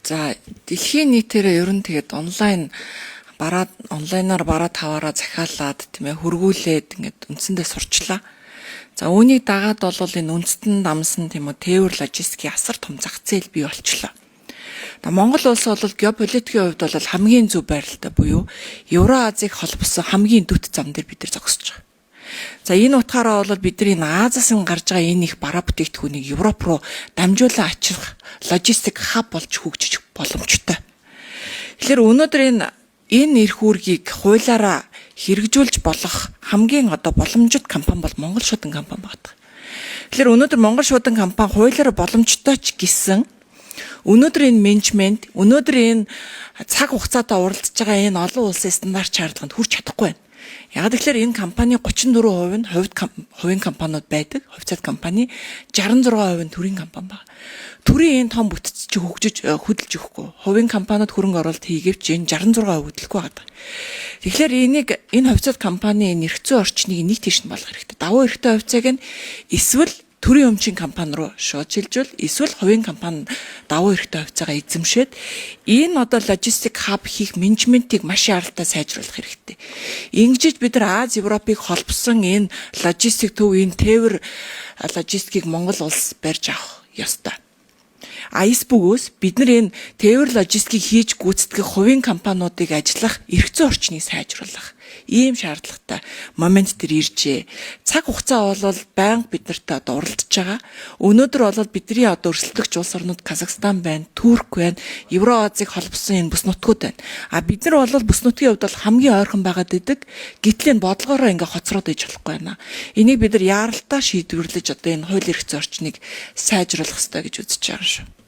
За дэлхийн нийтээрээ ер нь тэгээд онлайнаар бараа таваараа захиалаад тийм ээ хөргүүлээд ингээд үндсэндээ сурчлаа. За үүнийг дагаад бол энэ үндэстэн дамсан тийм үү тээвэр логистикийн асар том зах зээл бий болчлоо. Монгол улс бол геополитикийн хувьд бол хамгийн зөв байралтай буюу Евразийг холбосон хамгийн дөт зам дээр бид нар зогсож байгаа. За энэ утгаараа бол бидний Азиас гарч байгаа энэ их бараа бүтээгдэхүүнийг Европ руу дамжуулан ачрах логистик хаб болж хөгжиж боломжтой. Тэгэхээр өнөөдөр энэ эрх үүргийг хуулиараа хэрэгжүүлж болох хамгийн боломжит компани бол Монгол шуудан компани байдаг. Тэгэхээр өнөөдөр Монгол шуудан компани хуулиараа боломжтой ч гэсэн өнөөдөр энэ менежмент, өнөөдөр энэ цаг хугацаатай уралдаж байгаа энэ олон улсын стандарт шаардлаганд хүрч чадахгүй байна. Яг тэгэхээр энэ компани 34% нь хувийн компаниуд байдаг. Хувьцаат компани 66% нь төрийн компани байна. Төрийн энэ том бүтц чи хөдөлж өгөхгүй. Хувийн компаниуд хөрөнгө оруулалт хийгээвч энэ 66% хөдөлгөхгүй байгаа. Тэгэхээр энэ хувьцаат компани нэрхцэн орчныг нэг тийш нь болгох хэрэгтэй. Давуу эрхтэй хувьцааг нь эсвэл төрийн өмчийн компани руу шууд шилжүүл эсвэл хувийн компани давуу эрхтэй хувьцаагаа эзэмшээд энэ логистик хаб хийх менежментийг маш яралтай сайжруулах хэрэгтэй. Ингэж бид нар Аз Европыг холбосон энэ логистик төв энэ тээвэр логистикийг Монгол улс барьж авах ёстой. Айс бөгөөс бид нар энэ тээвэр логистикийг хийж гүйцэтгэх хувийн компаниудыг ажиллах эрхцэн орчныг сайжруулах ийм шаардлагатай момент төр иржээ. Цаг хугацаа бол байнга бид нартай уралдаж байгаа. Өнөөдөр бол бидний өрсөлдөгч улс орнууд Казахстан байна, Турк байна, Евразийг холбосон энэ бүс нутгууд байна. Бид нар бол бүс нутгийн хувьд хамгийн ойрхон байгаад идэг. Гэтэл энэ бодлогоороо ингээ хоцроод иж болохгүй байна. Энийг бид нар яаралтай шийдвэрлэж энэ хууль эрх зүйн орчныг сайжруулах хэрэгтэй гэж үзэж байгаа шүү.